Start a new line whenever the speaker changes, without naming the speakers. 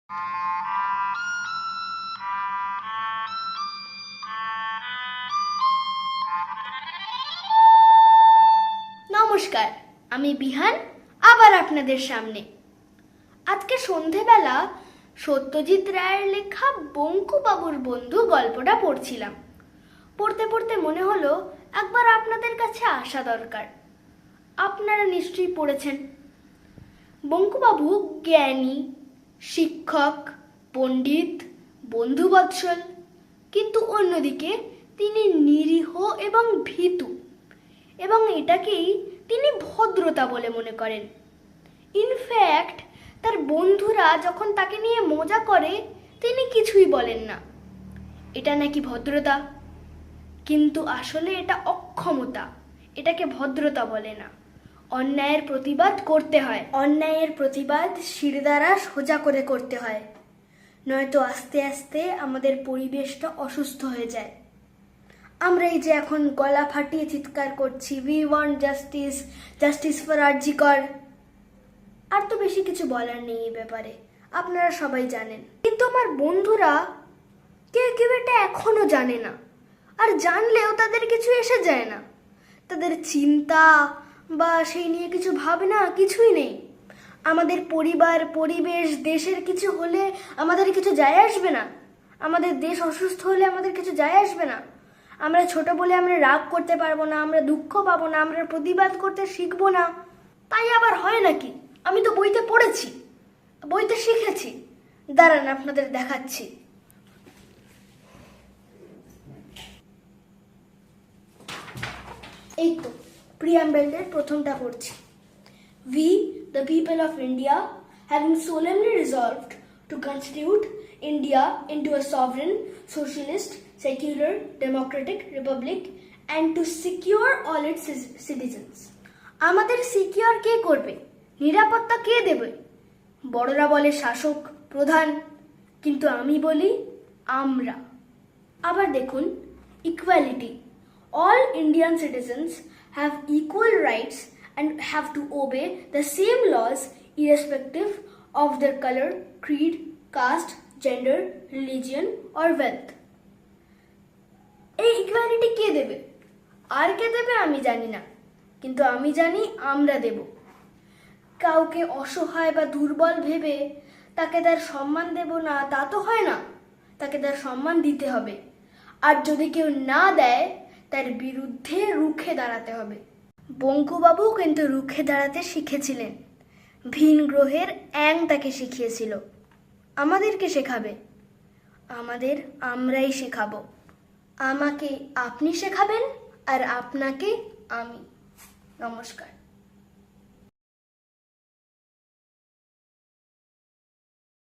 নমস্কার, আমি বিহান আবার আপনাদের সামনে। আজকে সন্ধেবেলা সত্যজিৎ রায়ের লেখা বঙ্কুবাবুর বন্ধু গল্পটা পড়ছিলাম। পড়তে পড়তে মনে হলো একবার আপনাদের কাছে আসা দরকার। আপনারা নিশ্চয়ই পড়েছেন। বঙ্কুবাবু জ্ঞানী, শিক্ষক, পণ্ডিত, বন্ধুবৎসল, কিন্তু অন্যদিকে তিনি নিরীহ এবং ভীতু, এবং এটাকেই তিনি ভদ্রতা বলে মনে করেন। ইনফ্যাক্ট তার বন্ধুরা যখন তাকে নিয়ে মজা করে তিনি কিছুই বলেন না, এটা নাকি ভদ্রতা। কিন্তু আসলে এটা অক্ষমতা, এটাকে ভদ্রতা বলে না। অন্যায়ের প্রতিবাদ করতে হয়, অন্যায়ের প্রতিবাদ শিরদাঁড়া সোজা করে করতে হয়, নয়তো আস্তে আস্তে আমাদের পরিবেশটা অসুস্থ হয়ে যায়। আমরা এই যে এখন গলা ফাটিয়ে চিৎকার করছি, we want justice, justice for RG Kar, আর তো বেশি কিছু বলার নেই এই ব্যাপারে, আপনারা সবাই জানেন। কিন্তু আমার বন্ধুরা কেউ এটা এখনো জানে না, আর জানলেও তাদের কিছু এসে যায় না। তাদের চিন্তা বা সেই নিয়ে কিছু ভাবনা কিছুই নেই। আমাদের পরিবার, পরিবেশ, দেশের কিছু হলে আমাদের কিছু যায় আসবে না। আমাদের দেশ অসুস্থ হলে আমাদের কিছু যায় আসবে না। আমরা ছোট বলে আমরা রাগ করতে পারবো না, আমরা দুঃখ পাবো না, আমরা প্রতিবাদ করতে শিখবো না। তাই আবার হয় নাকি? আমি তো বইতে পড়েছি, বইতে শিখেছি। দাঁড়ান আপনাদের দেখাচ্ছি। এই তো প্রিয়াম্বলের প্রথমটা পড়ছি। We, the people of India, having solemnly resolved to constitute India into a sovereign, socialist, secular, democratic republic and to secure all its citizens. আমাদের সিকিউর কে করবে? নিরাপত্তা কে দেবে? বড়রা বলে শাসক, প্রধান, কিন্তু আমি বলি আমরা। আবার দেখুন, equality. All Indian citizens have equal rights and have to obey the same laws irrespective of their color, creed, caste, gender, religion or wealth. এই ইকুয়ালিটি কে দেবে? আর কে দেবে আমি জানি না, কিন্তু আমি জানি আমরা দেব। কাউকে অসহায় বা দুর্বল ভেবে তাকে তার সম্মান দেব না, তা তো হয় না। তাকে তার সম্মান দিতে হবে, আর যদি কেউ না দেয় তার বিরুদ্ধে রুখে দাঁড়াতে হবে। বঙ্কুবাবু কিন্তু রুখে দাঁড়াতে শিখেছিলেন। ভিন গ্রহের অ্যাং তাকে শিখিয়েছিল। আমাদেরকে শেখাবে? আমাদের আমরাই শেখাবো। আমাকে আপনি শেখাবেন, আর আপনাকে আমি। নমস্কার।